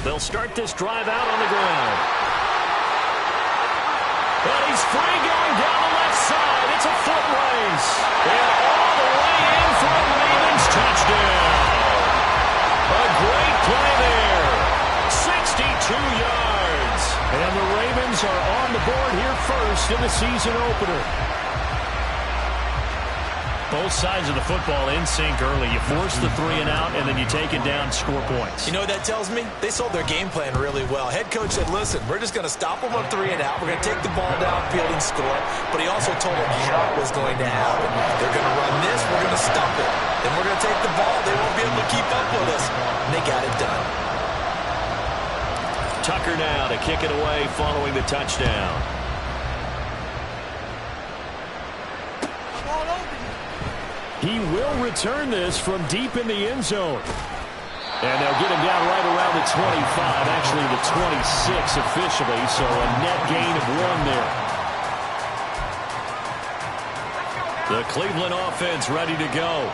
They'll start this drive out on the ground. And he's free going down the left side. It's a foot race. And all the way in for a Ravens touchdown. A great play there. 62 yards. And the Ravens are on the board here first in the season opener. Both sides of the football in sync early. You force the 3 and out, and then you take it down, score points. You know what that tells me? They sold their game plan really well. Head coach said, listen, we're just going to stop them on 3 and out. We're going to take the ball downfield and score. But he also told them how it was going to happen. They're going to run this. We're going to stop it. Then we're going to take the ball. They won't be able to keep up with us. And they got it done. Tucker now to kick it away following the touchdown. He will return this from deep in the end zone. And they'll get him down right around the 25, actually the 26 officially, so a net gain of 1 there. The Cleveland offense ready to go.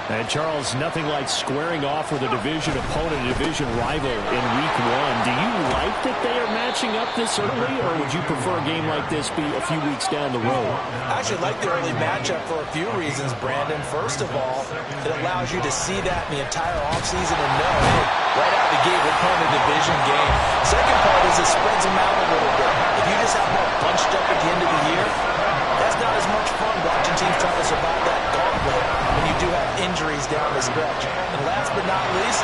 And, Charles, nothing like squaring off with a division opponent, a division rival in Week 1. Do you like that they are matching up this early, or would you prefer a game like this be a few weeks down the road? I actually like the early matchup for a few reasons, Brandon. First of all, it allows you to see that in the entire offseason and know, hey, right out the gate, we're playing a division game. Second part is it spreads them out a little bit. If you just have more bunched up at the end of the year, that's not as much fun watching teams try to survive that gauntlet when you do have injuries down the stretch. And last but not least,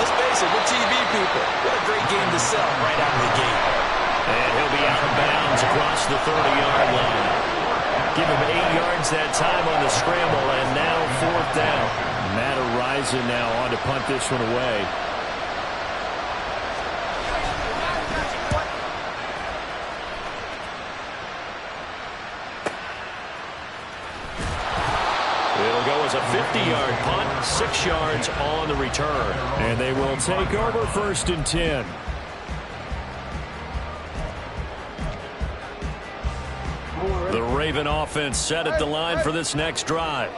let's face it, we're TV people. What a great game to sell right out of the gate. And he'll be out of bounds across the 30-yard line. Give him 8 yards that time on the scramble, and now 4th down. Matt Araiza now on to punt this one away. It'll go as a 50-yard punt, 6 yards on the return. And they will take over 1st and 10. The Raven offense set at the line for this next drive.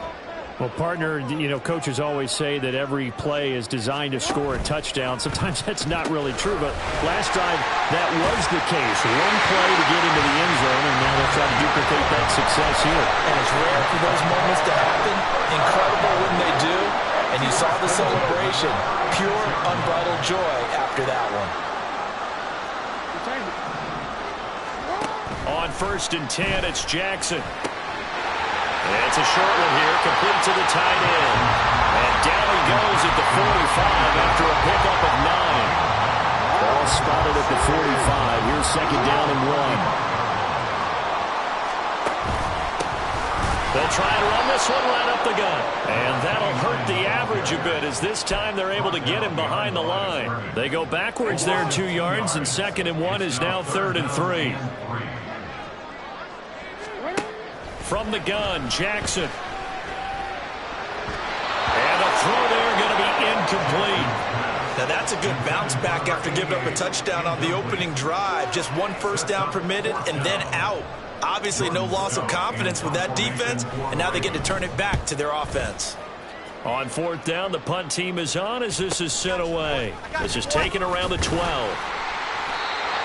Well, partner, you know, coaches always say that every play is designed to score a touchdown. Sometimes that's not really true, but last drive that was the case. One play to get into the end zone, and now they'll try to duplicate that success here. And it's rare for those moments to happen. Incredible when they do. And you saw the celebration. Pure, unbridled joy after that one. On 1st and 10, it's Jackson. It's a short one here, complete to the tight end. And down he goes at the 45 after a pickup of 9. Ball spotted at the 45. Here's 2nd down and 1. They'll try and run this one right up the gut. And that'll hurt the average a bit, as this time they're able to get him behind the line. They go backwards there 2 yards, and 2nd and 1 is now 3rd and 3. From the gun, Jackson. And a throw there going to be incomplete. Now that's a good bounce back after giving up a touchdown on the opening drive. Just 1 first down permitted and then out. Obviously no loss of confidence with that defense, and now they get to turn it back to their offense. On 4th down, the punt team is on as this is sent away. This is taken around the 12.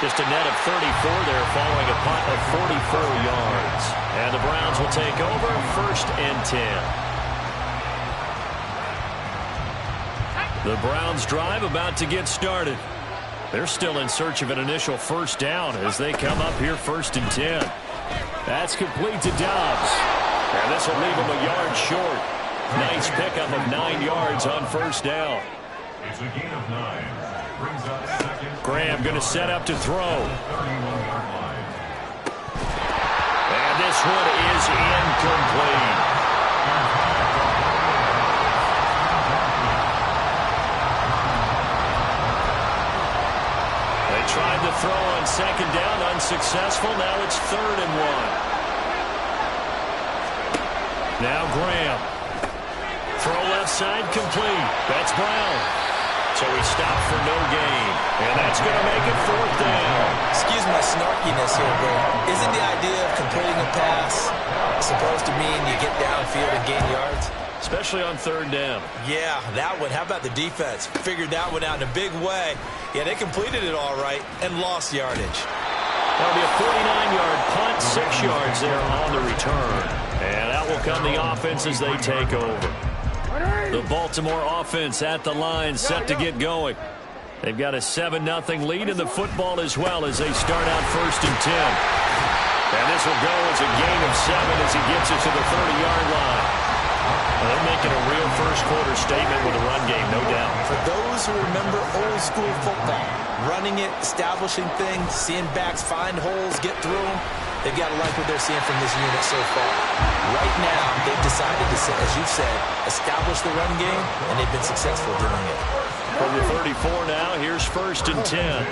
Just a net of 34 there following a punt of 44 yards. And the Browns will take over 1st and 10. The Browns drive about to get started. They're still in search of an initial 1st down as they come up here 1st and 10. That's complete to Dobbs. And this will leave him a yard short. Nice pickup of 9 yards on 1st down. It's a gain of 9. Brings up 2nd. Graham going to set up to throw. And this one is incomplete. They tried to throw on 2nd down, unsuccessful. Now it's 3rd and 1. Now Graham. Throw left side complete. That's Brown. So he stopped for no gain. And that's going to make it 4th down. Excuse my snarkiness here, but isn't the idea of completing a pass supposed to mean you get downfield and gain yards? Especially on 3rd down. Yeah, that one. How about the defense? Figured that one out in a big way. Yeah, they completed it all right and lost yardage. That'll be a 49-yard punt, 6 yards there on the return. And out will come the offense as they take over. The Baltimore offense at the line, set to get going. They've got a 7-0 lead in the football as well as they start out 1st and 10. And this will go as a gain of 7 as he gets it to the 30-yard line. Well, they're making a real first-quarter statement with the run game, no doubt. For those who remember old-school football, running it, establishing things, seeing backs find holes, get through them, they've got to like what they're seeing from this unit so far. Right now, they've decided to, as you said, establish the run game, and they've been successful doing it. From the 34 now, here's 1st and 10.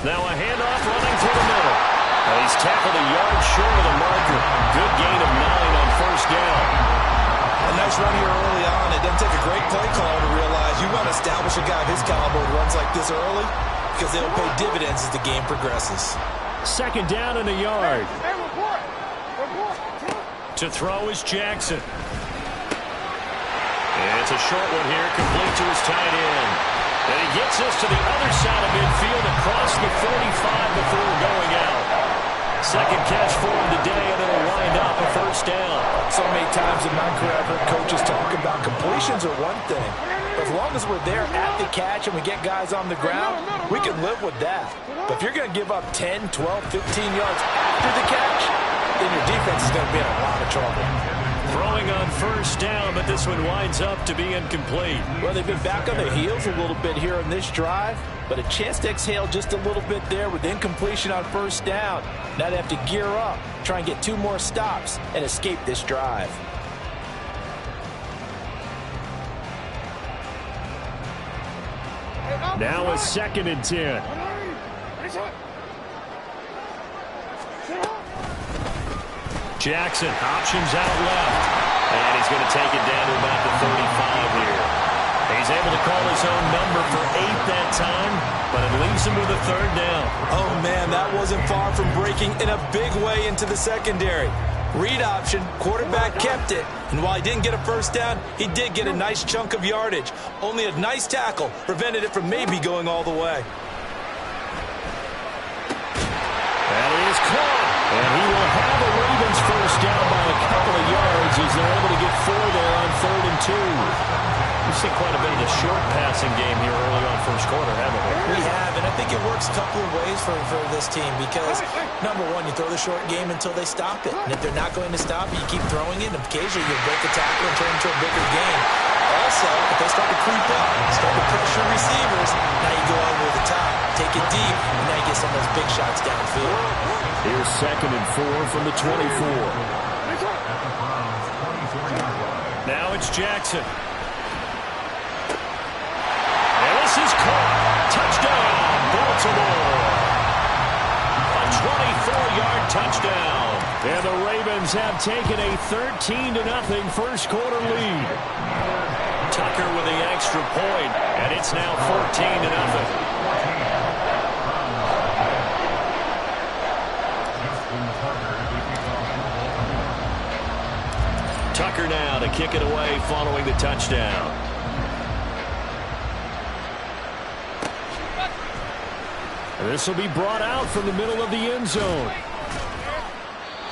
Now a handoff running through the middle. He's tackled a yard short of the marker. Good gain of 9 on 1st down. A nice run here early on. It doesn't take a great play caller to realize you want to establish a guy of his caliber who runs like this early because they'll pay dividends as the game progresses. 2nd down and a yard. To throw is Jackson. It's a short one here, complete to his tight end. And he gets this to the other side of midfield across the 45 before going out. 2nd catch for him today, and it'll wind up a 1st down. So many times in my career I've heard coaches talk about completions are one thing. But as long as we're there at the catch and we get guys on the ground, we can live with that. But if you're going to give up 10, 12, 15 yards after the catch, then your defense is going to be in a lot of trouble. Throwing on 1st down, but this one winds up to be incomplete. Well, they've been back on their heels a little bit here in this drive, but a chance to exhale just a little bit there with incompletion on 1st down. Now they have to gear up, try and get 2 more stops, and escape this drive. Now a 2nd and 10. Jackson options out left. And he's going to take it down to about the 35 here. He's able to call his own number for 8 that time, but it leaves him with a 3rd down. Oh, man, that wasn't far from breaking in a big way into the secondary. Read option, quarterback kept it, and while he didn't get a 1st down, he did get a nice chunk of yardage. Only a nice tackle prevented it from maybe going all the way. That is caught, and he will have a Ravens 1st down by a couple of yards as they're able to get 4 there on 3rd and 2. We've seen quite a bit of the short passing game here early on 1st quarter, haven't we? We have, and I think it works a couple of ways for this team because, number one, you throw the short game until they stop it. And if they're not going to stop it, you keep throwing it, and occasionally you'll break a tackle and turn into a bigger game. Also, if they start to creep up, start to pressure receivers, now you go over the top, take it deep, and now you get some of those big shots downfield. Here's 2nd and 4 from the 24. Now it's Jackson. And this is caught. Touchdown, Baltimore. A 24-yard touchdown. And the Ravens have taken a 13-0 1st quarter lead. Tucker with the extra point, and it's now 14-0. Tucker now to kick it away following the touchdown. This will be brought out from the middle of the end zone.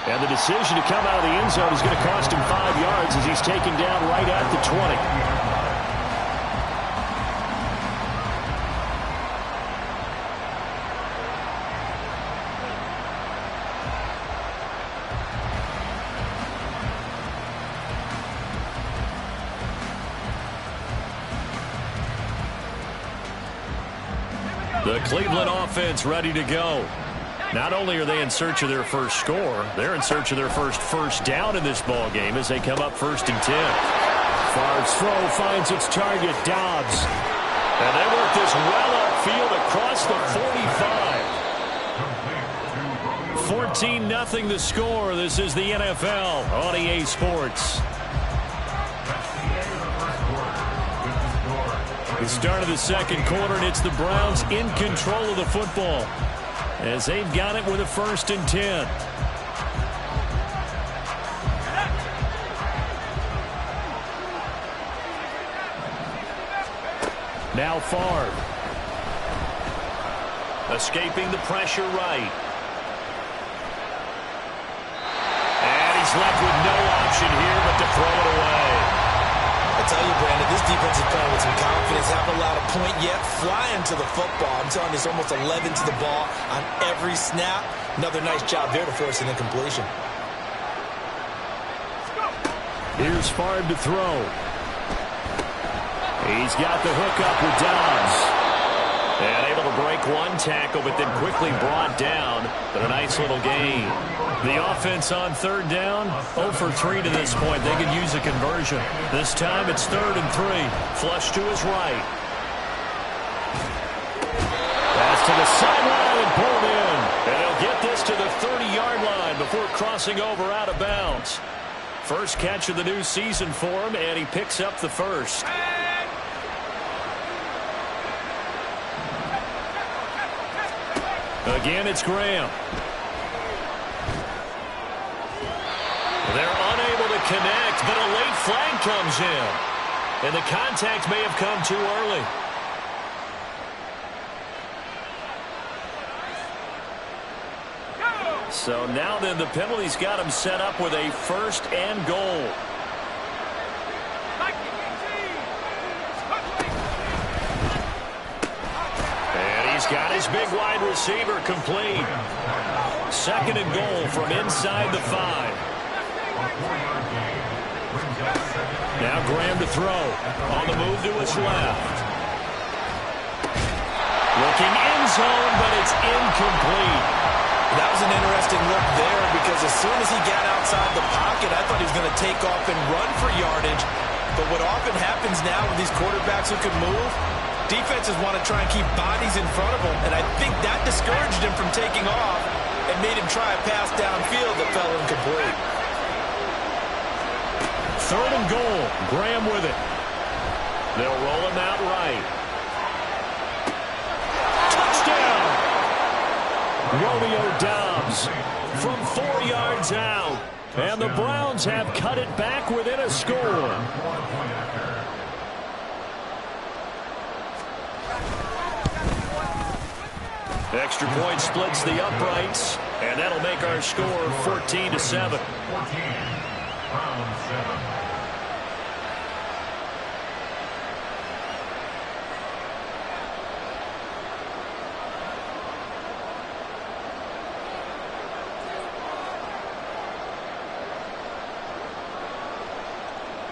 And the decision to come out of the end zone is going to cost him 5 yards as he's taken down right at the 20. The Cleveland offense ready to go. Not only are they in search of their first score, they're in search of their first down in this ball game as they come up 1st and 10. Favre's throw finds its target, Dobbs. And they work this well upfield across the 45. 14-0 the score. This is the NFL on EA Sports. The start of the 2nd quarter, and it's the Browns in control of the football as they've got it with a 1st and 10. Now Favre. Escaping the pressure right. And he's left with no option here but to throw it away. I tell you, Brandon, this defense is playing with some confidence. Haven't allowed a point yet. Flying to the football. I'm telling you, it's almost 11 to the ball on every snap. Another nice job there to force an incompletion. Here's Favre to throw. He's got the hook up with Dobbs. And able to break one tackle, but then quickly brought down. But a nice little gain. The offense on third down, 0 for 3 to this point. They could use a conversion. This time it's 3rd and 3. Flush to his right. Pass to the sideline and pulled in. And he'll get this to the 30-yard line before crossing over out of bounds. First catch of the new season for him, and he picks up the first. Again, it's Graham. They're unable to connect, but a late flag comes in. And the contact may have come too early. So now then the penalty's got him set up with a 1st and goal. Got his big wide receiver complete. 2nd and goal from inside the 5. Now Graham to throw. On the move to his left. Looking end zone, but it's incomplete. That was an interesting look there because as soon as he got outside the pocket, I thought he was going to take off and run for yardage. But what often happens now with these quarterbacks who can move, defenses want to try and keep bodies in front of him, and I think that discouraged him from taking off and made him try a pass downfield that fell incomplete. 3rd and goal. Graham with it. They'll roll him out right. Touchdown! Romeo Dobbs from 4 yards out. And the Browns have cut it back within a score. Extra point splits the uprights, and that'll make our score 14-7. 14, round 7.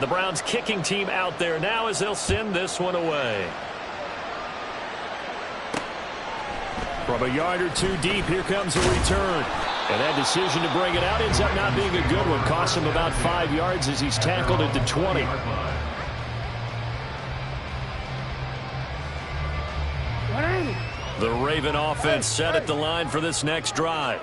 The Browns kicking team out there now as they'll send this one away. From a yard or 2 deep, here comes a return. And that decision to bring it out ends up not being a good one. Costs him about 5 yards as he's tackled at the 20. The Raven offense set at the line for this next drive.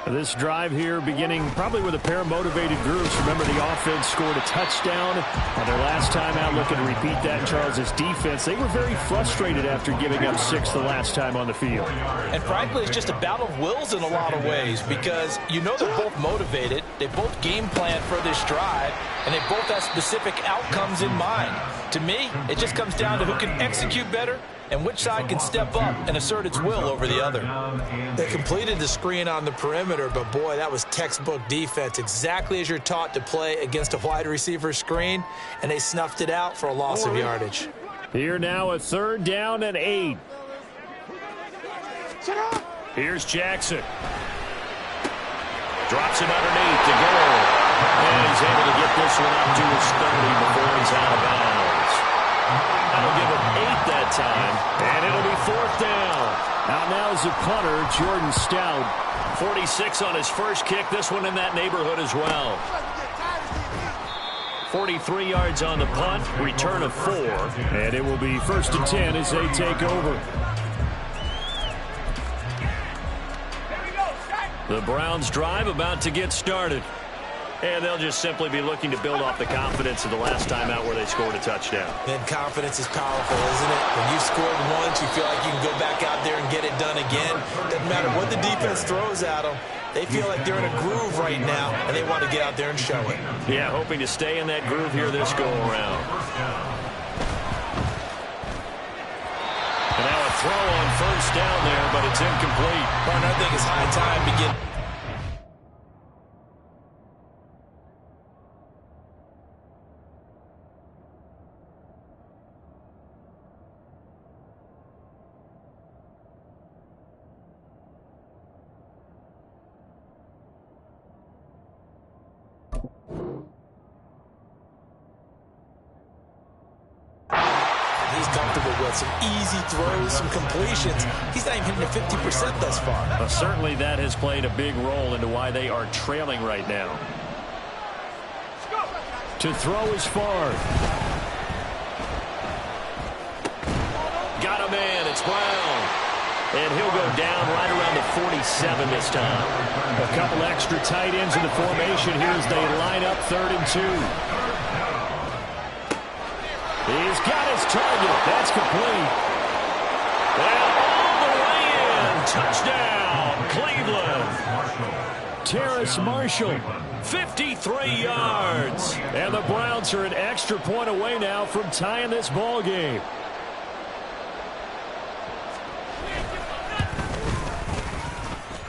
This drive here beginning probably with a pair of motivated groups. Remember, the offense scored a touchdown on their last time out, looking to repeat that in Charles' defense. They were very frustrated after giving up 6 the last time on the field. And frankly, it's just a battle of wills in a lot of ways because you know they're both motivated. They both game plan for this drive, and they both have specific outcomes in mind. To me, it just comes down to who can execute better and which side can step up and assert its will over the other. They completed the screen on the perimeter, but boy, that was textbook defense, exactly as you're taught to play against a wide receiver screen, and they snuffed it out for a loss of yardage. Here now, a 3rd down and 8. Here's Jackson. Drops him underneath to goal. And he's able to get this one up to his 30 before he's out of bounds. That'll give him 8 that time, and it'll be 4th down. Out now is the punter, Jordan Stout. 46 on his first kick, this one in that neighborhood as well. 43 yards on the punt, return of 4, and it will be 1st and 10 as they take over. The Browns drive about to get started. And they'll just simply be looking to build off the confidence of the last time out where they scored a touchdown. Then confidence is powerful, isn't it? When you scored once, you feel like you can go back out there and get it done again. Doesn't matter what the defense throws at them. They feel like they're in a groove right now, and they want to get out there and show it. Yeah, hoping to stay in that groove here this go-around. first down there, but it's incomplete. Partner, I think it's high time to get... some easy throws, some completions. He's not even hitting the 50% thus far. Well, certainly that has played a big role into why they are trailing right now. To throw is far. Got a man. It's Brown. And he'll go down right around the 47 this time. A couple extra tight ends in the formation here as they line up 3rd and 2. He's got his target. That's complete. And all the way in. Touchdown, Cleveland. Terrace Marshall, 53 yards. And the Browns are an extra point away now from tying this ball game.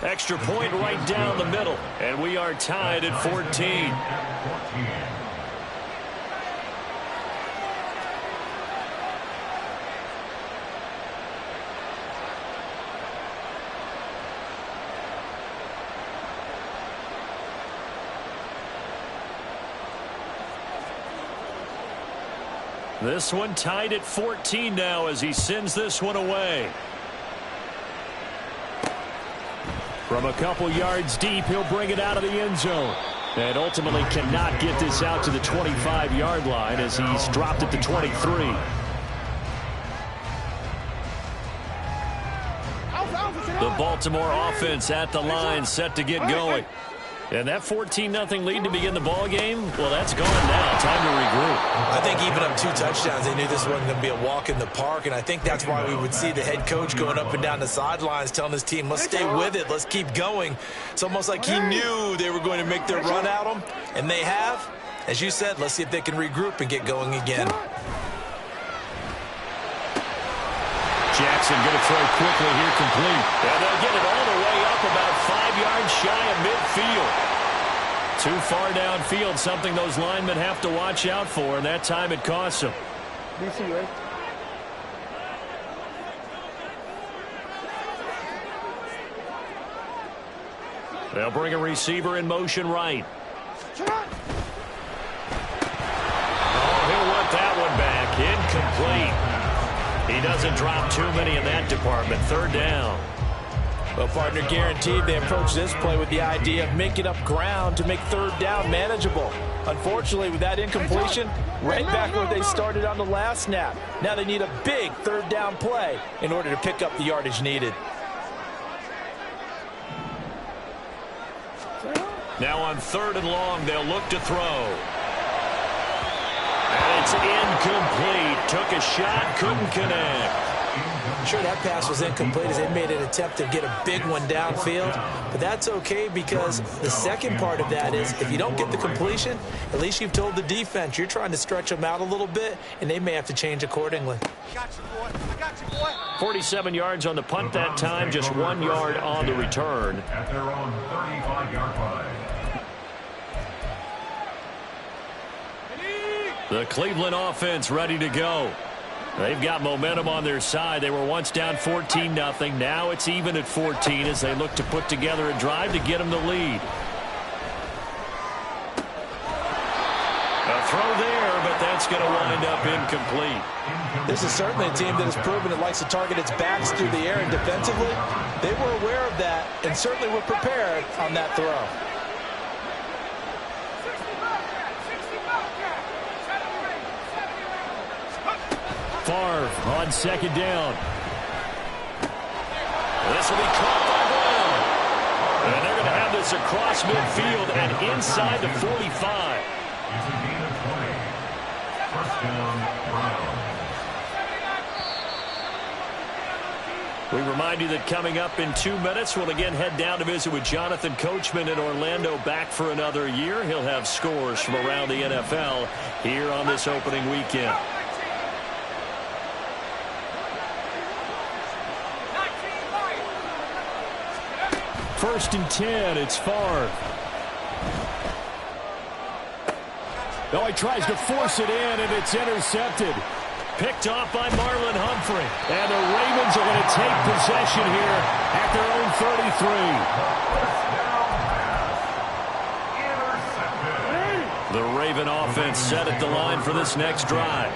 Extra point right down the middle. And we are tied at 14. This one tied at 14 now as he sends this one away. From a couple yards deep, he'll bring it out of the end zone. And ultimately cannot get this out to the 25-yard line as he's dropped at the 23. The Baltimore offense at the line, set to get going. And that 14-0 lead to begin the ball game, well, that's gone now. Time to regroup. I think even up 2 touchdowns, they knew this wasn't going to be a walk in the park, and I think that's why we would see the head coach going up and down the sidelines telling his team, let's stay with it, let's keep going. It's almost like he knew they were going to make their run at him, and they have. As you said, let's see if they can regroup and get going again. Jackson going to throw quickly here, complete. And they'll get it all the way up about 5 yards shy of midfield. Too far downfield, something those linemen have to watch out for, and that time it costs them. DC, right? They'll bring a receiver in motion right. Oh, he'll want that one back. Incomplete. He doesn't drop too many in that department. 3rd down. Well, partner, guaranteed they approach this play with the idea of making up ground to make 3rd down manageable. Unfortunately, with that incompletion, right back where they started on the last snap. Now they need a big 3rd down play in order to pick up the yardage needed. Now on 3rd and long, they'll look to throw. And it's incomplete. Took a shot, couldn't connect. Sure, that pass was incomplete as they made an attempt to get a big one downfield. But that's okay because the second part of that is if you don't get the completion, at least you've told the defense you're trying to stretch them out a little bit, and they may have to change accordingly. I got you, boy. I got you, boy. 47 yards on the punt that time, just 1 yard on the return. At their own 35-yard line. The Cleveland offense ready to go. They've got momentum on their side. They were once down 14-0. Now it's even at 14 as they look to put together a drive to get them the lead. A throw there, but that's going to wind up incomplete. This is certainly a team that has proven it likes to target its backs through the air, and defensively, they were aware of that and certainly were prepared on that throw. Favre on 2nd down. This will be caught by Brown. And they're going to have this across midfield and inside the 45. It's a gain of 20. First down, Browns. We remind you that coming up in 2 minutes, we'll again head down to visit with Jonathan Coachman in Orlando, back for another year. He'll have scores from around the NFL here on this opening weekend. 1st and 10. It's Favre. Oh, he tries to force it in, and it's intercepted. Picked off by Marlon Humphrey. And the Ravens are going to take possession here at their own 33. The Raven offense set at the line for this next drive.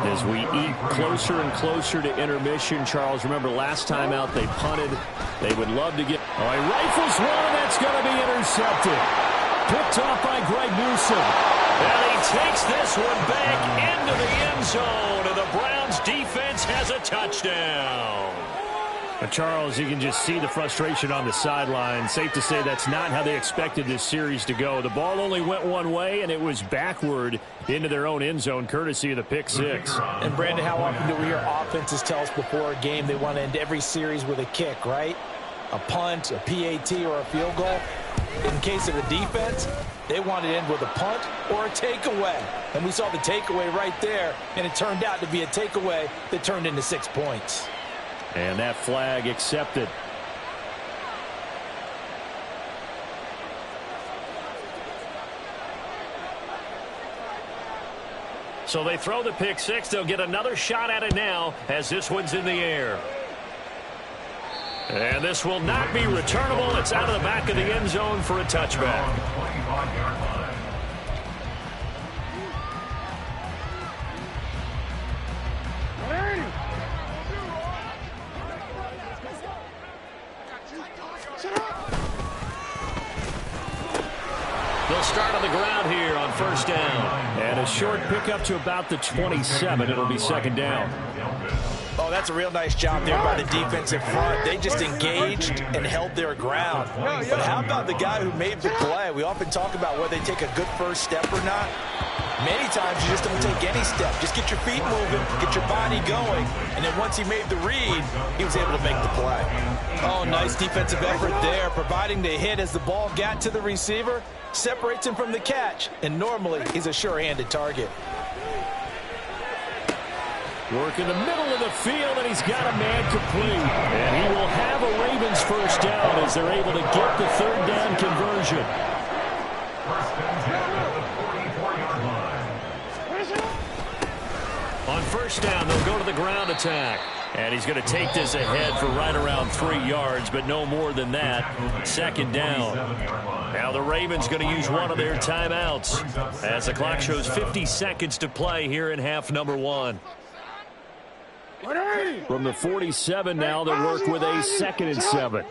As we eat closer and closer to intermission, Charles, remember last time out they punted. They would love to get... Oh, he rifles one, and that's going to be intercepted. Picked off by Greg Newsome. And he takes this one back into the end zone, and the Browns defense has a touchdown. But Charles, you can just see the frustration on the sideline. Safe to say that's not how they expected this series to go. The ball only went one way, and it was backward into their own end zone, courtesy of the pick six. And, Brandon, how often do we hear offenses tell us before a game they want to end every series with a kick, right? A punt, a PAT, or a field goal. In case of the defense, they want to end with a punt or a takeaway. And we saw the takeaway right there, and it turned out to be a takeaway that turned into 6 points. And that flag accepted. So they throw the pick six. They'll get another shot at it now as this one's in the air. And this will not be returnable. It's out of the back of the end zone for a touchback. They'll start on the ground here on 1st down. And a short pickup to about the 27. It'll be 2nd down. Oh, that's a real nice job there by the defensive front. They just engaged and held their ground. But how about the guy who made the play? We often talk about whether they take a good first step or not. Many times you just don't take any step. Just get your feet moving, get your body going, and then once he made the read, he was able to make the play. Oh, nice defensive effort there, providing the hit as the ball got to the receiver, separates him from the catch, and normally he's a sure-handed target. Work in the middle of the field, and he's got a man complete. And he will have a Ravens 1st down as they're able to get the 3rd down conversion. On 1st down, they'll go to the ground attack. And he's going to take this ahead for right around 3 yards, but no more than that. 2nd down. Now the Ravens going to use one of their timeouts as the clock shows 50 seconds to play here in half number 1. From the 47 now, they'll work with a 2nd and 7.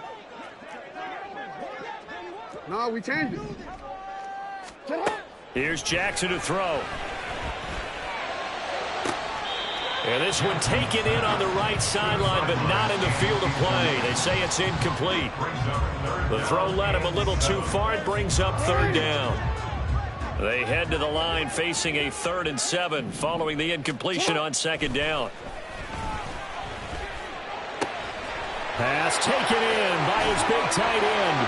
No, we changed it. Here's Jackson to throw. And this one taken in on the right sideline, but not in the field of play. They say it's incomplete. The throw led him a little too far. It brings up 3rd down. They head to the line facing a 3rd and 7 following the incompletion on 2nd down. Pass taken in by his big tight end.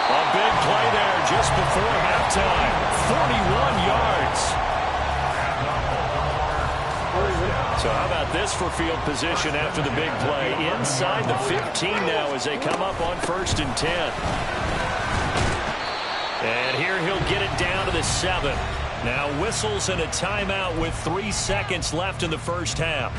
A big play there just before halftime. 41 yards. So how about this for field position after the big play? Inside the 15 now as they come up on 1st and 10. And here he'll get it down to the 7. Now whistles and a timeout with 3 seconds left in the 1st half.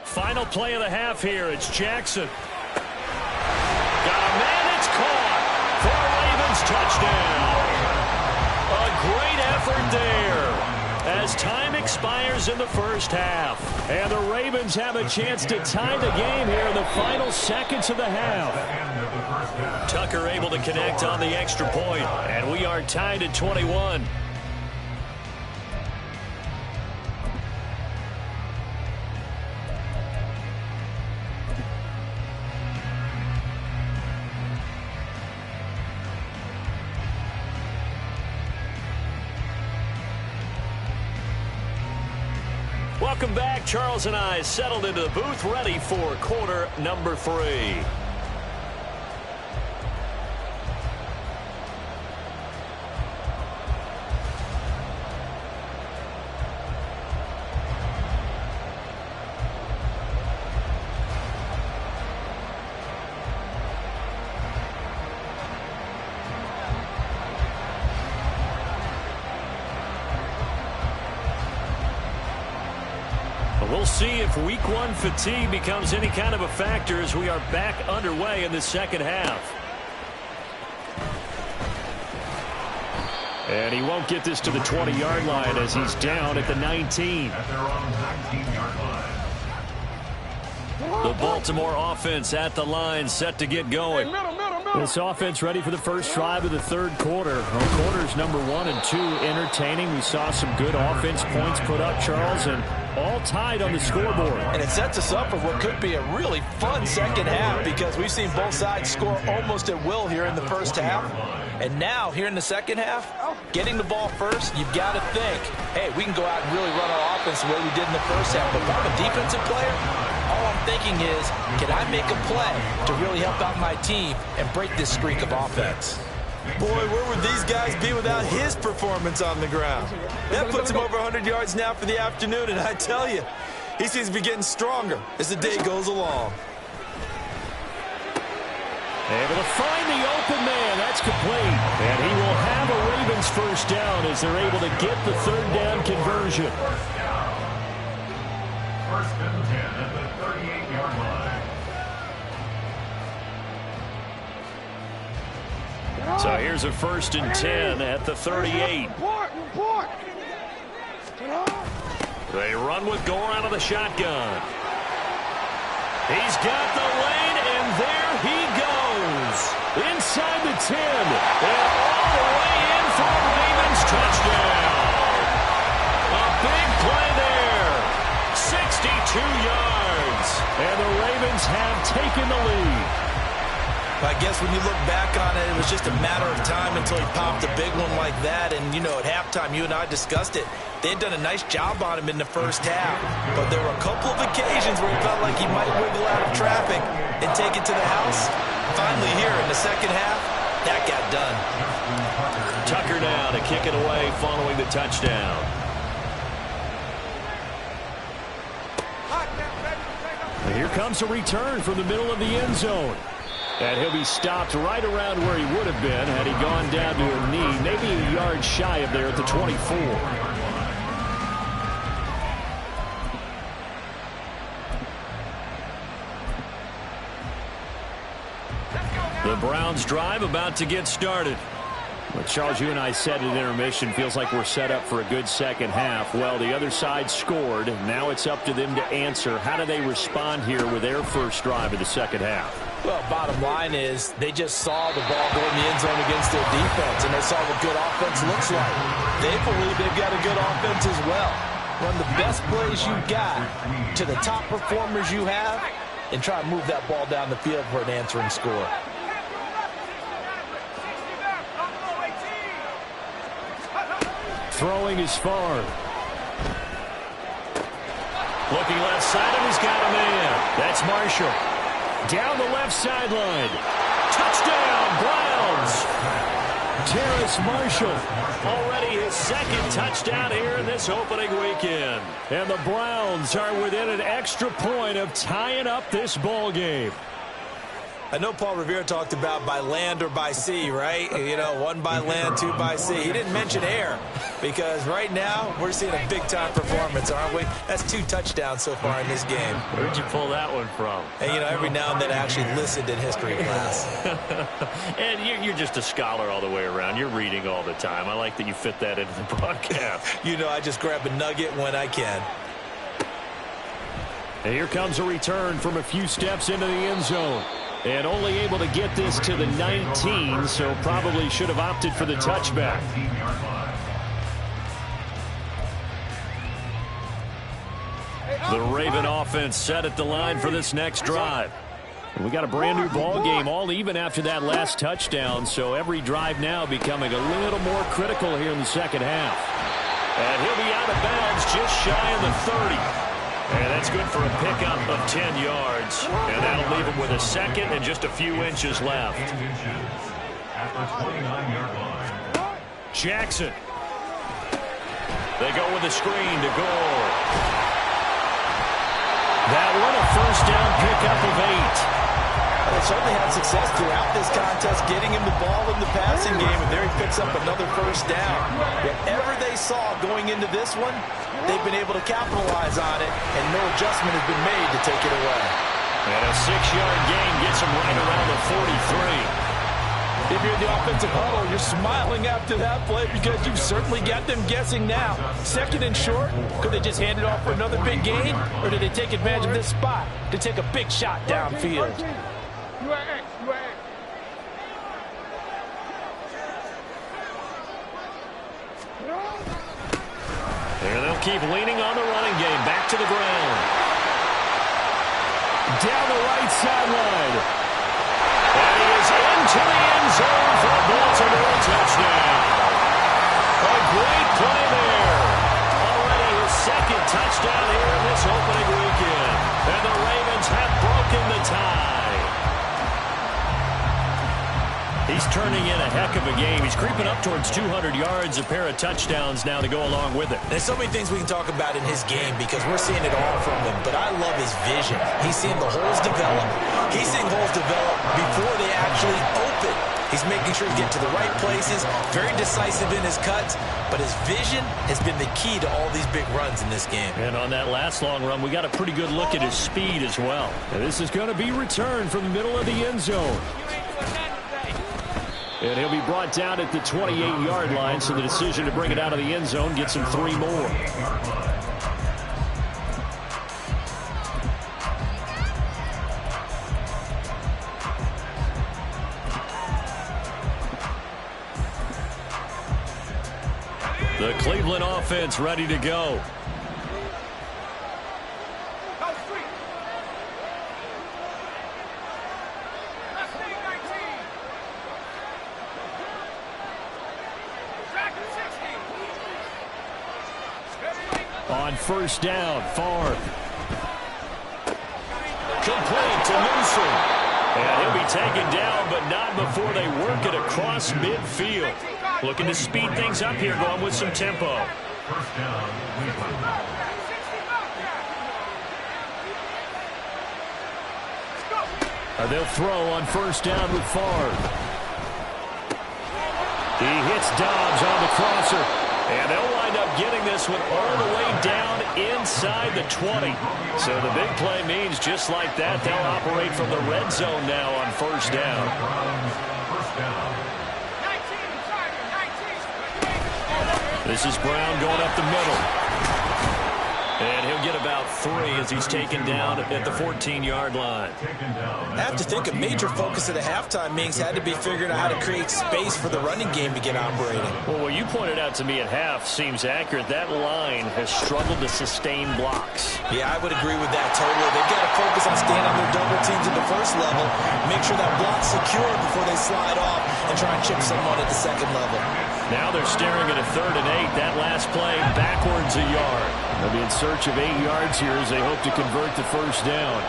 Final play of the half here. It's Jackson. Got a man. It's caught for a Ravens touchdown. A great effort there as time expires in the 1st half. And the Ravens have a chance to tie the game here in the final seconds of the half. Tucker able to connect on the extra point, and we are tied at 21. Welcome back. Charles and I settled into the booth, ready for quarter number 3. We'll see if week 1 fatigue becomes any kind of a factor as we are back underway in the second half. And he won't get this to the 20-yard line as he's down at the 19. At their own 19-yard line. The Baltimore offense at the line, set to get going. This offense ready for the first drive of the third quarter. Quarters number 1 and 2 entertaining. We saw some good offense points put up, Charles, and all tied on the scoreboard. And it sets us up for what could be a really fun second half because we've seen both sides score almost at will here in the first half. And now, here in the second half, getting the ball first, you've got to think, hey, we can go out and really run our offense the way we did in the first half. But if I'm a defensive player, all I'm thinking is, can I make a play to really help out my team and break this streak of offense? Boy, where would these guys be without his performance on the ground? That puts him over 100 yards now for the afternoon, and I tell you, he seems to be getting stronger as the day goes along. Able to find the open man. That's complete. And he will have a Ravens first down as they're able to get the third down conversion. First and 10 at the 38-yard line. So here's a first and 10 at the 38. They run with Gore out of the shotgun. He's got the lane, and there he goes. Inside the 10. And all the way in for a Ravens touchdown. A big play there. 62 yards. And the Ravens have taken the lead. I guess when you look back on it, it was just a matter of time until he popped a big one like that. And, you know, at halftime, you and I discussed it. They had done a nice job on him in the first half. But there were a couple of occasions where he felt like he might wiggle out of traffic and take it to the house. Finally here in the second half, that got done. Tucker now to kick it away following the touchdown. And here comes a return from the middle of the end zone. And he'll be stopped right around where he would have been had he gone down to a knee, maybe a yard shy of there at the 24. The Browns drive about to get started. Well, Charles, you and I said at intermission, feels like we're set up for a good second half. Well, the other side scored. Now it's up to them to answer. How do they respond here with their first drive of the second half? Well, bottom line is they just saw the ball go in the end zone against their defense, and they saw what good offense looks like. They believe they've got a good offense as well. Run the best plays you got to the top performers you have and try to move that ball down the field for an answering score. Throwing is far. Looking left side, and he's got a man. That's Marshall. Down the left sideline. Touchdown, Browns. Terrace Marshall. Already his second touchdown here in this opening weekend. And the Browns are within an extra point of tying up this ball game. I know Paul Revere talked about by land or by sea, right? You know, 1 by land, 2 by sea. He didn't mention air because right now we're seeing a big-time performance, aren't we? That's 2 touchdowns so far in this game. Where'd you pull that one from? And, you know, every now and then I actually listened in history class. And you're just a scholar all the way around. You're reading all the time. I like that you fit that into the broadcast. You know, I just grab a nugget when I can. And here comes a return from a few steps into the end zone. And only able to get this to the 19, so probably should have opted for the touchback. The Raven offense set at the line for this next drive. And we got a brand new ball game, all even after that last touchdown, so every drive now becoming a little more critical here in the second half. And he'll be out of bounds just shy of the 30. And that's good for a pickup of 10 yards. And that'll leave him with a second and just a few inches left. At the 29-yard line. Jackson. They go with a screen to Gore. That one a first down pickup of 8. They certainly had success throughout this contest, getting him the ball in the passing game, and there he picks up another first down. Whatever they saw going into this one, they've been able to capitalize on it, and no adjustment has been made to take it away. And a 6-yard gain gets him right around the 43. If you're in the offensive huddle, you're smiling after that play because you've certainly got them guessing now. Second and short, could they just hand it off for another big gain, or did they take advantage of this spot to take a big shot downfield? And they'll keep leaning on the running game. Back to the ground. Down the right sideline. And he is into the end zone for a Baltimore touchdown. A great play there. Already his second touchdown here in this opening weekend. And the Ravens have broken the tie. He's turning in a heck of a game. He's creeping up towards 200 yards, a pair of touchdowns now to go along with it. There's so many things we can talk about in his game because we're seeing it all from him, but I love his vision. He's seeing the holes develop. He's seeing holes develop before they actually open. He's making sure he's getting to the right places, very decisive in his cuts, but his vision has been the key to all these big runs in this game. And on that last long run, we got a pretty good look at his speed as well. And this is going to be returned from the middle of the end zone. And he'll be brought down at the 28-yard line, so the decision to bring it out of the end zone gets him 3 more. The Cleveland offense ready to go. On first down, Favre. Complete to Newsom. And he'll be taken down, but not before they work it across midfield. Looking to speed things up here, going with some tempo. First down, Cleveland. They'll throw on first down with Favre. He hits Dobbs on the crosser. And they'll wind up getting this one all the way down inside the 20. So the big play means just like that, they'll operate from the red zone now on first down. This is Brown going up the middle. And he'll get about 3 as he's taken down at the 14-yard line. I have to think a major focus of the halftime meetings had to be figuring out how to create space for the running game to get operating. Well, what you pointed out to me at half seems accurate. That line has struggled to sustain blocks. Yeah, I would agree with that totally. They've got to focus on staying on their double teams at the first level, make sure that block's secure before they slide off and try and chip someone at the second level. Now they're staring at a 3rd and 8. That last play backwards a yard. They'll be in search of 8 yards here as they hope to convert the first down.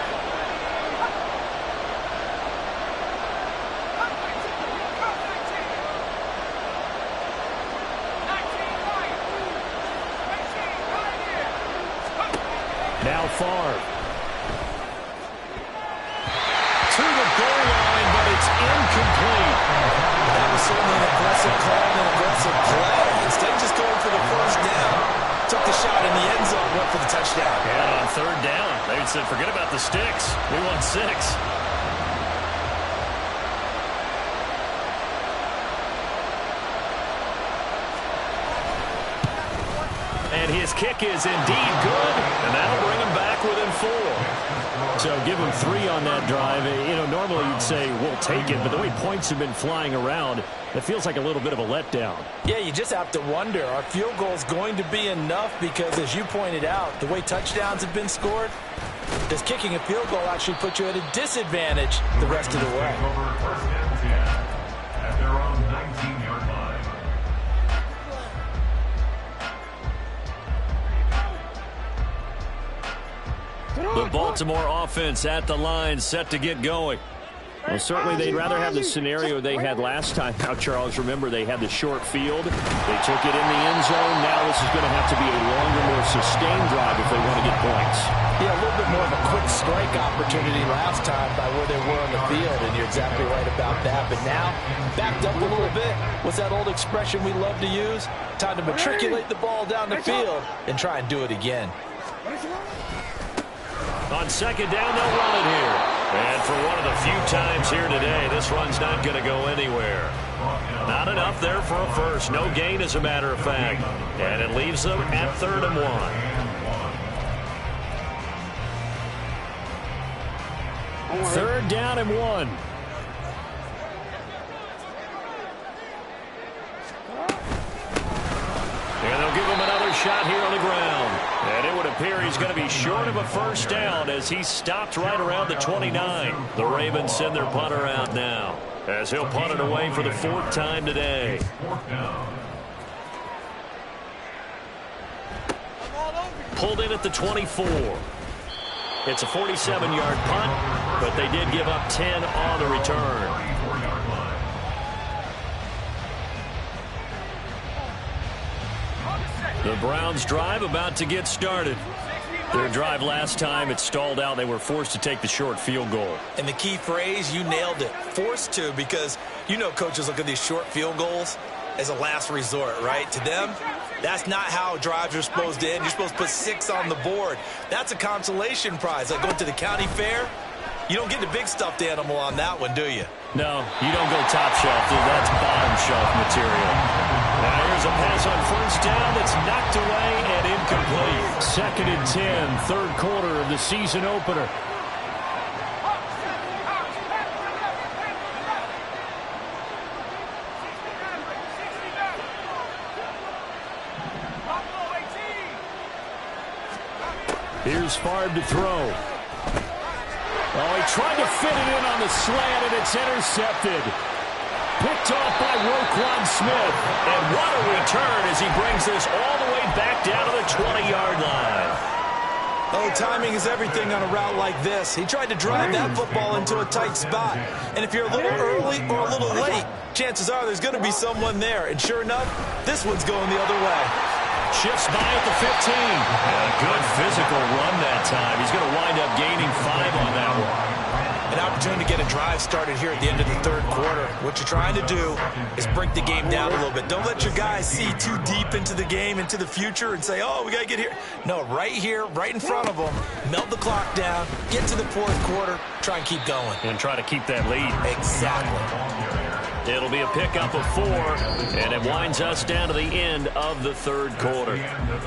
Now Favre. To the goal line, but it's incomplete. That was certainly an aggressive call and an aggressive play. Instead of just going for the first down, took the shot in the end zone, went for the touchdown. Yeah, on 3rd down, they said, forget about the sticks. We want 6. And his kick is indeed good, and that'll bring him back within 4. So give him 3 on that drive. You know, normally you'd say, we'll take it, but the way points have been flying around, it feels like a little bit of a letdown. Yeah, you just have to wonder, are field goals going to be enough? Because as you pointed out, the way touchdowns have been scored, does kicking a field goal actually put you at a disadvantage the rest of the way? Over first and 10 at their own 19-yard line. The Baltimore offense at the line, set to get going. Well, certainly they'd rather have the scenario they had last time. Now, Charles, remember, they had the short field. They took it in the end zone. Now this is going to have to be a longer, more sustained drive if they want to get points. Yeah, a little bit more of a quick strike opportunity last time by where they were on the field, and you're exactly right about that. But now, backed up a little bit. What's that old expression we love to use? Time to matriculate the ball down the field and try and do it again. On second down, they'll run it here. And for one of the few times here today, this run's not going to go anywhere. Not enough there for a first. No gain, as a matter of fact. And it leaves them at 3rd and 1. 3rd down and 1. And they'll give him another shot here on the ground. And it would appear he's going to be short of a first down as he stopped right around the 29. The Ravens send their punter out now as he'll punt it away for the 4th time today. Pulled in at the 24. It's a 47-yard punt, but they did give up 10 on the return. The Browns' drive about to get started. Their drive last time, it stalled out. They were forced to take the short field goal. And the key phrase, you nailed it. Forced to, because you know coaches look at these short field goals as a last resort, right? To them, that's not how drives are supposed to end. You're supposed to put 6 on the board. That's a consolation prize. Like going to the county fair, you don't get the big stuffed animal on that one, do you? No, you don't go top shelf. That's bottom shelf material. Now here's a pass on first down that's knocked away and incomplete. 2nd and 10, 3rd quarter of the season opener. Here's Favre to throw. Oh, he tried to fit it in on the slant, and it's intercepted. Picked off by Roquan Smith. And what a return as he brings this all the way back down to the 20-yard line. Oh, timing is everything on a route like this. He tried to drive that football into a tight spot. And if you're a little early or a little late, chances are there's going to be someone there. And sure enough, this one's going the other way. Shifts by at the 15. And a good physical run that time. He's going to wind up gaining 5 on that one. An opportunity to get a drive started here at the end of the 3rd quarter. What you're trying to do is break the game down a little bit. Don't let your guys see too deep into the game, into the future, and say, oh, we got to get here. No, right here, right in front of them, melt the clock down, get to the 4th quarter, try and keep going. And try to keep that lead. Exactly. It'll be a pickup of 4, and it winds us down to the end of the 3rd quarter.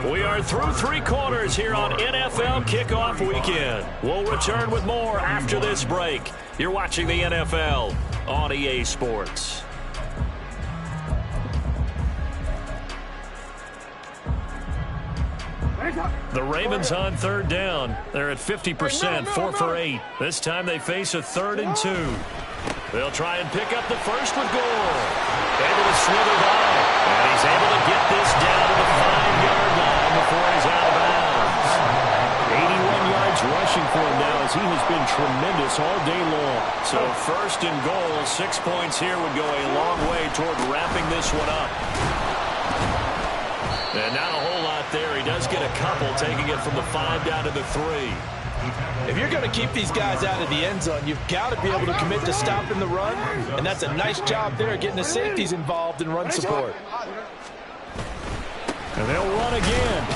We are through 3 quarters here on NFL Kickoff Weekend. We'll return with more after this break. You're watching the NFL on EA Sports. The Ravens on 3rd down. They're at 50%, 4 for 8. This time they face a 3rd and 2. They'll try and pick up the first with Gore. Able to slither by. And he's able to get this down to the 5-yard line before he's out of bounds. 81 yards rushing for him now as he has been tremendous all day long. So 1st and goal, 6 points here would go a long way toward wrapping this one up. And not a whole lot there. He does get a couple, taking it from the 5 down to the 3. If you're going to keep these guys out of the end zone, you've got to be able to commit to stopping the run, and that's a nice job there getting the safeties involved in run support. And they'll run again.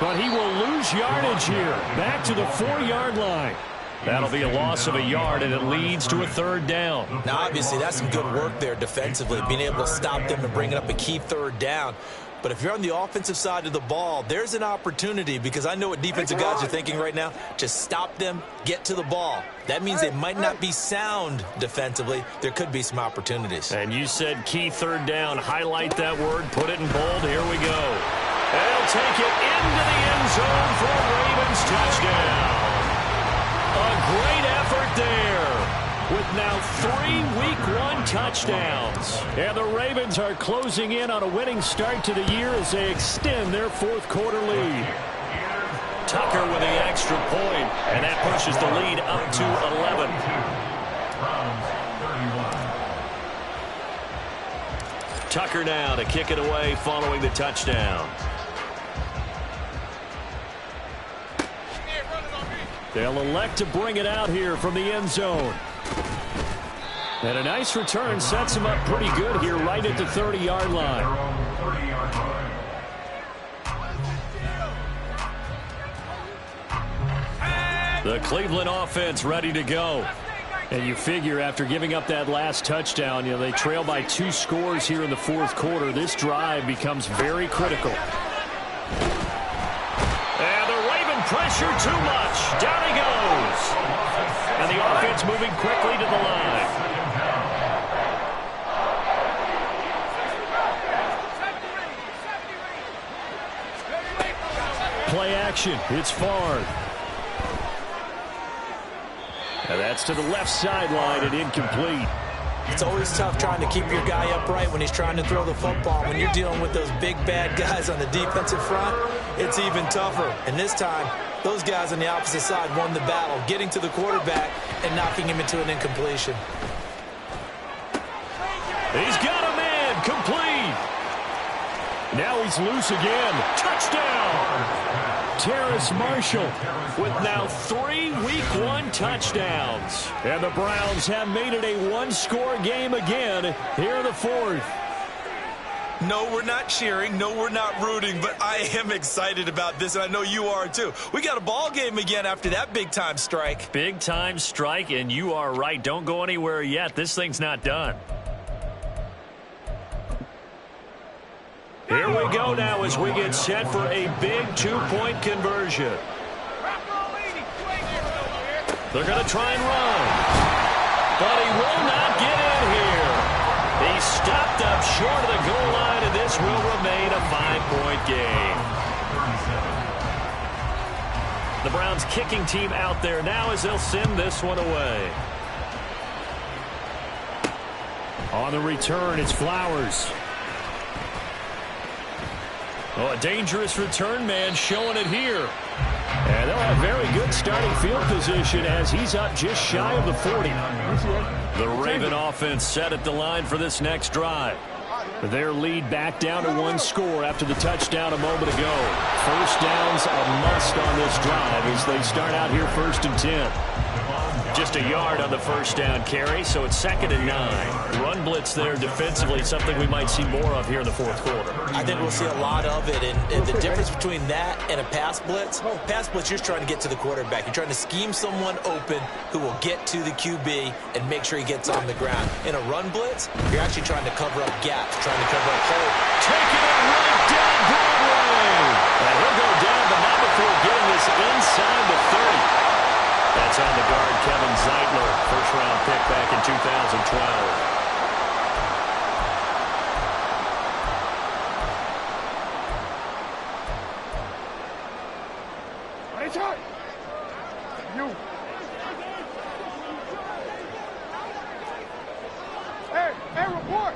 But he will lose yardage here. Back to the 4-yard line. That'll be a loss of a yard, and it leads to a 3rd down. Now, obviously, that's some good work there defensively, being able to stop them and bringing up a key 3rd down. But if you're on the offensive side of the ball, there's an opportunity, because I know what defensive guys are thinking right now. Just stop them, get to the ball. That means they might not be sound defensively. There could be some opportunities. And you said key 3rd down. Highlight that word. Put it in bold. Here we go. And they'll take it into the end zone for a Ravens touchdown. A great effort there, with now 3 Week 1 touchdowns. And the Ravens are closing in on a winning start to the year as they extend their 4th quarter lead. Tucker with the extra point, and that pushes the lead up to 11. Tucker now to kick it away following the touchdown. They'll elect to bring it out here from the end zone. And a nice return sets him up pretty good here right at the 30-yard line. The Cleveland offense ready to go. And you figure after giving up that last touchdown, they trail by 2 scores here in the fourth quarter. This drive becomes very critical. And the Raven pressure too much. Down he goes. And the offense moving quickly to the line. Play action. It's Favre. And that's to the left sideline and incomplete. It's always tough trying to keep your guy upright when he's trying to throw the football. When you're dealing with those big, bad guys on the defensive front, it's even tougher. And this time, those guys on the opposite side won the battle, getting to the quarterback and knocking him into an incompletion. He's got a man. Complete. Now he's loose again. Touchdown. Terrace Marshall with now 3 Week 1 touchdowns. And the Browns have made it a 1-score game again here in the fourth. No, we're not cheering. No, we're not rooting. But I am excited about this, and I know you are too. We got a ball game again after that big-time strike. Big-time strike, and you are right. Don't go anywhere yet. This thing's not done. Here we go now as we get set for a big 2-point conversion. They're going to try and run. But he will not get in here. He's stopped up short of the goal line, and this will remain a 5-point game. The Browns kicking team out there now as they'll send this one away. On the return, it's Flowers. Oh, a dangerous return man showing it here. And they'll have very good starting field position as he's up just shy of the 40. The Raven offense set at the line for this next drive. Their lead back down to 1 score after the touchdown a moment ago. First down's a must on this drive as they start out here 1st and 10. Just a yard on the first down carry, so it's 2nd and 9. Run blitz there defensively, something we might see more of here in the fourth quarter. I think we'll see a lot of it, and the difference between that and a pass blitz, you're trying to get to the quarterback. You're trying to scheme someone open who will get to the QB and make sure he gets on the ground. In a run blitz, you're actually trying to cover up gaps, trying to cover up holes. Taking it right down Broadway. And he'll go down, but not before getting this inside the 30. That's on the guard, Kevin Zeitler, first-round pick back in 2012. You. Hey, report.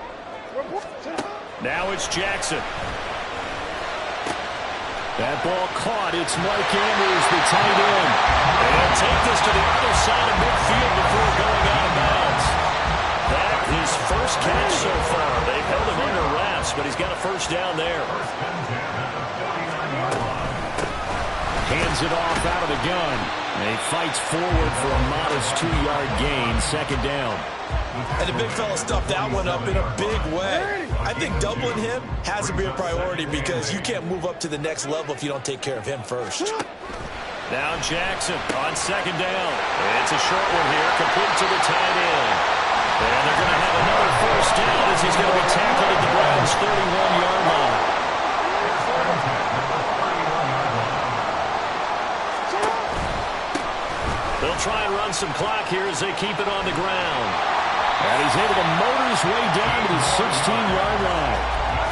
Now it's Jackson. That ball caught. It's Mike Andrews, the tight end. And he'll take this to the other side of midfield before going out of bounds. That his first catch so far. They've held him under wraps, but he's got a first down there. Hands it off out of the gun. And he fights forward for a modest 2-yard gain, 2nd down. And the big fella stuffed that one up in a big way. I think doubling him has to be a priority because you can't move up to the next level if you don't take care of him first. Now Jackson on 2nd down. It's a short one here, complete to the tight end. And they're going to have another first down as he's going to be tackled at the Browns' 31-yard line. They'll try and run some clock here as they keep it on the ground. And he's able to motor his way down to the 16-yard line.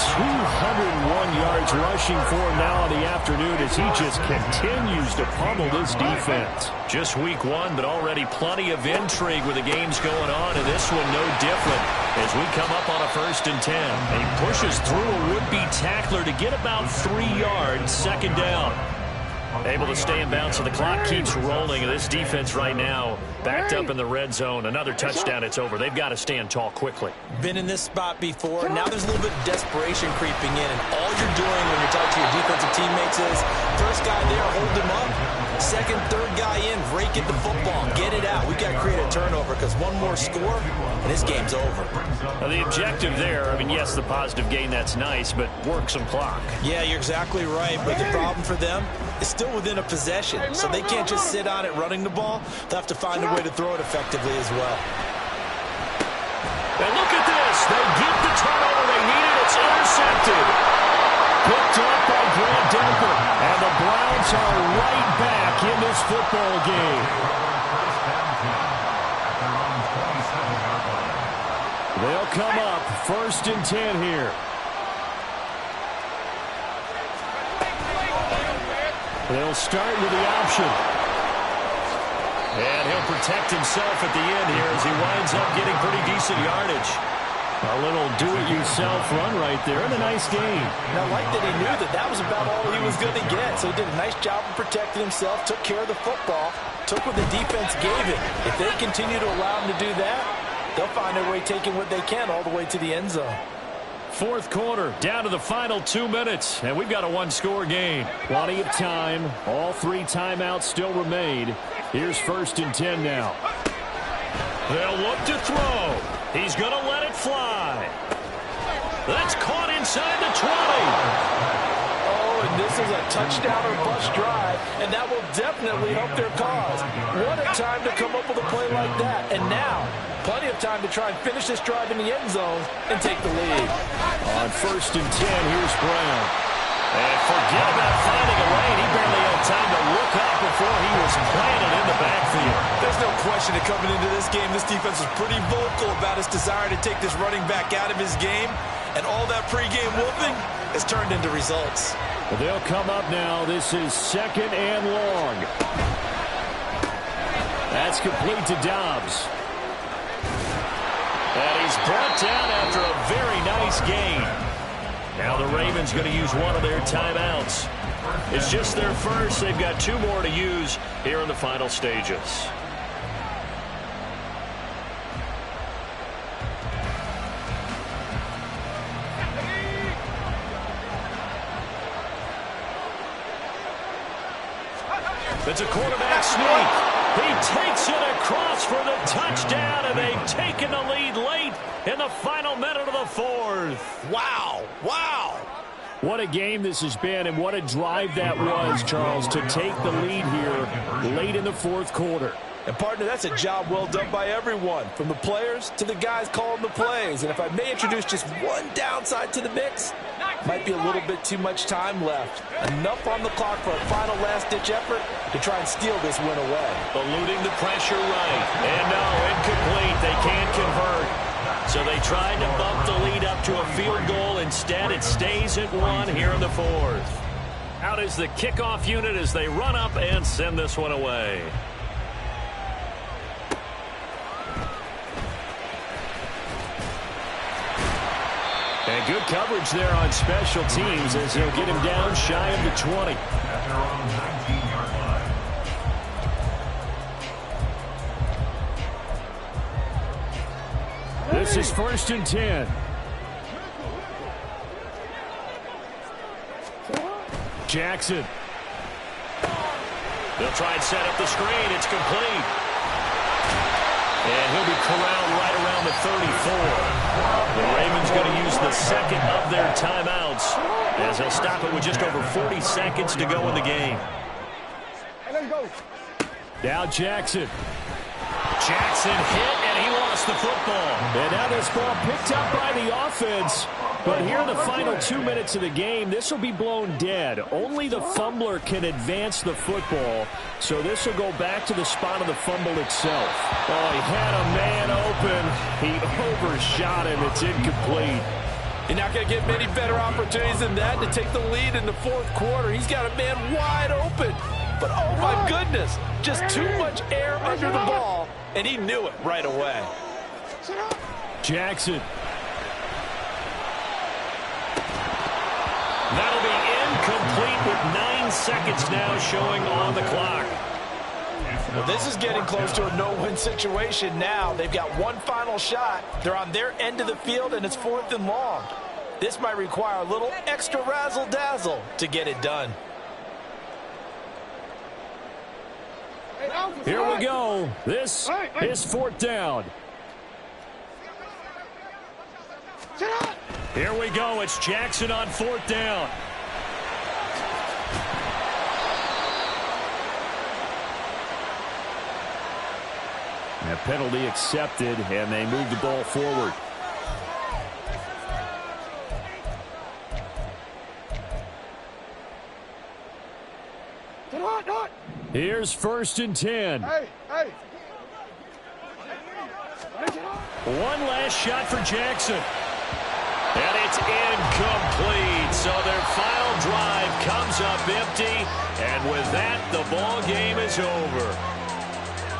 201 yards rushing for him now in the afternoon as he just continues to pummel this defense. Just week 1, but already plenty of intrigue with the games going on, and this one no different as we come up on a 1st and 10. And he pushes through a would-be tackler to get about 3 yards, 2nd down. Able to stay in bounds, so the clock keeps rolling. This defense right now backed up in the red zone. Another touchdown, it's over. They've got to stand tall quickly. Been in this spot before. Now there's a little bit of desperation creeping in, and all you're doing when you're talking to your defensive teammates is first guy there, hold him up. Second, third guy in, rake at the football. Get it out. We've got to create a turnover because one more score, and this game's over. Now, the objective there, I mean, yes, the positive gain, that's nice, but work some clock. Yeah, you're exactly right, but the problem for them is still within a possession, so they can't just sit on it running the ball. They'll have to find a way to throw it effectively as well. And look at this. They get the turnover they needed. It's intercepted. Picked up by Grant Delpit. And the Browns are right back in this football game. They'll come up 1st and 10 here. They'll start with the option. And he'll protect himself at the end here as he winds up getting pretty decent yardage. A little do-it-yourself run right there, and a nice gain. Now, I like that he knew that that was about all he was going to get, so he did a nice job of protecting himself, took care of the football, took what the defense gave him. If they continue to allow him to do that, they'll find their way taking what they can all the way to the end zone. 4th quarter, down to the final 2 minutes, and we've got a one-score game. Plenty of time. All 3 timeouts still remain. Here's 1st and 10 now. They'll look to throw. He's going to let it fly. That's caught inside the 20. Oh, and this is a touchdown or bust drive, and that will definitely help their cause. What a time to come up with a play like that. And now, plenty of time to try and finish this drive in the end zone and take the lead. On 1st and 10, here's Brown. And forget about finding a lane. He barely had time to look up before he was planted in the backfield. There's no question that coming into this game, this defense was pretty vocal about its desire to take this running back out of his game. And all that pregame whooping has turned into results. They'll come up now. This is 2nd and long. That's complete to Dobbs. And he's brought down after a very nice gain. Now the Ravens going to use one of their timeouts. It's just their first. They've got 2 more to use here in the final stages. It's a quarterback sneak. He takes it across for the touchdown, and they've taken the lead late in the final minute of the 4th. Wow. Wow. What a game this has been, and what a drive that was, Charles, to take the lead here late in the 4th quarter. And, partner, that's a job well done by everyone, from the players to the guys calling the plays. And if I may introduce just one downside to the mix, might be a little bit too much time left. Enough on the clock for a final last-ditch effort to try and steal this win away. Eluding the pressure right. And no, incomplete. They can't convert. So they tried to bump the lead up to a field goal. Instead, it stays at 1 here in the 4th. Out is the kickoff unit as they run up and send this one away. And good coverage there on special teams as they'll get him down shy of the 20. At their own 19-yard line. This is 1st and 10. Jackson. They'll try and set up the screen. It's complete. And he'll be corralled right around the 34. The Ravens going to use the 2nd of their timeouts as they'll stop it with just over 40 seconds to go in the game. Hey, let's go. Now Jackson. Jackson hit, and he lost the football. And now this ball picked up by the offense. But here in the final 2 minutes of the game, this will be blown dead. Only the fumbler can advance the football, so this will go back to the spot of the fumble itself. Oh, he had a man open. He overshot him. It's incomplete. You're not going to get many better opportunities than that to take the lead in the 4th quarter. He's got a man wide open. But, oh, my goodness, just too much air under the ball, and he knew it right away. Jackson. That'll be incomplete with 9 10 seconds now showing on the clock. Well, this is getting close to a no-win situation now. They've got one final shot. They're on their end of the field, and it's 4th and long. This might require a little extra razzle-dazzle to get it done. Here we go. This is 4th down. Here we go. It's Jackson on 4th down. A penalty accepted, and they move the ball forward. Here's 1st and 10. One last shot for Jackson. And it's incomplete. So their final drive comes up empty. And with that, the ball game is over.